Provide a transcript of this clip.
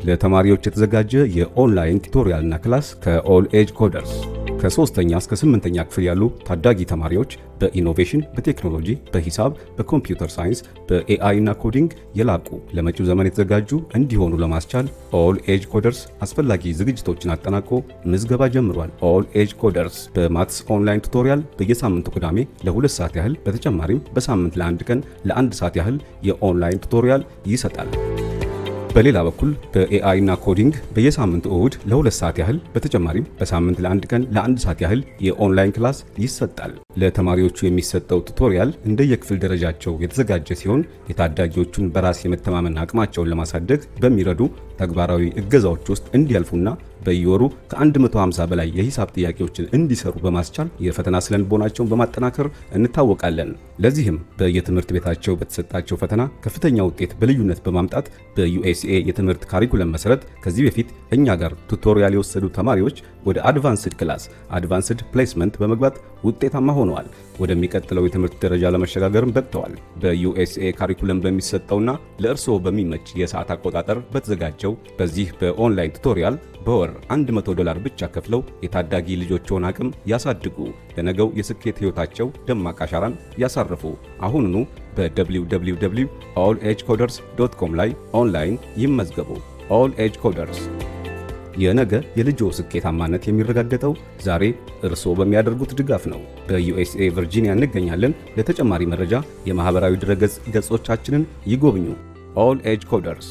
ለተማሪዎች የተዘጋጀ የኦንላይን ቱቶሪያልና ክላስ ከኦል ኤጅ ኮደርስ ከ3ኛ እስከ 8ኛ ክፍል ያሉ ታዳጊ ተማሪዎች በኢኖቬሽን፣ በቴክኖሎጂ፣ በሂሳብ፣ በኮምፒውተር ሳይንስ፣ በኤአይ እና ኮዲንግ የላቁ ለመጪው ዘመን የተዘጋጁ እንዲሆኑ ለማስቻል ኦል ኤጅ ኮደርስ አስፈላጊ ዝግጅቶችን አጠናቆ ምዝገባ ጀምሯል። ኦል ኤጅ ኮደርስ በማትስ ኦንላይን ቱቶሪያል በየሳምንቱ ቅዳሜ ለ2 ሰዓት ያህል በተጨማሪም በሳምንት ለ1 ቀን ለ1 ሰዓት ያህል የኦንላይን ቱቶሪያል ይሰጣል። በሌላ በኩል በኤአይ እና ኮዲንግ በየሳምንቱ እሁድ ለ2 ሰዓት ያህል በተጨማሪም በሳምንት ለ1 ቀን ለ1 ሰዓት ያህል የኦንላይን ክላስ ይሰጣል። ለተማሪዎቹ የሚሰጠው ቱቶሪያል እንደየክፍል ደረጃቸው የተዘጋጀ ሲሆን የታዳጊዎቹን በራስ የመተማመን አቅማቸውን ለማሳደግ በሚረዱ ተግባራዊ እገዛዎች ውስጥ እንዲያልፉና በየወሩ ከ150 በላይ የሂሳብ ጥያቄዎችን እንዲሰሩ በማስቻል የፈተና ስነልቦናቸውን በማጠናከር እንታወቃለን። ለዚህም በየትምህርት ቤታቸው በተሰጣቸው ፈተና ከፍተኛ ውጤት በልዩነት በማምጣት በዩኤስኤ የትምህርት ካሪኩለም መሰረት ከዚህ በፊት እኛ ጋር ቱቶሪያል የወሰዱ ተማሪዎች ወደ አድቫንስድ ክላስ አድቫንስድ ፕሌስመንት በመግባት ውጤታማ ሆነዋል። ወደሚቀጥለው የትምህርት ደረጃ ለመሸጋገርም በቅተዋል። በዩኤስኤ ካሪኩለም በሚሰጠውና ለእርስዎ በሚመች የሰዓት አቆጣጠር በተዘጋጀው በዚህ በኦንላይን ቱቶሪያል በወር $100 ብቻ ከፍለው የታዳጊ ልጆችዎን አቅም ያሳድጉ። ለነገው የስኬት ህይወታቸው ደማቅ አሻራን ያሳርፉ። አሁኑኑ በwww.allagecoders.com ላይ ኦንላይን ይመዝገቡ። ኦል ኤጅ ኮደርስ የነገ የልጆ ስኬታማነት የሚረጋገጠው ዛሬ እርስዎ በሚያደርጉት ድጋፍ ነው። በዩኤስኤ ቨርጂኒያ እንገኛለን። ለተጨማሪ መረጃ የማህበራዊ ድረገጽ ገጾቻችንን ይጎብኙ። ኦል ኤጅ ኮደርስ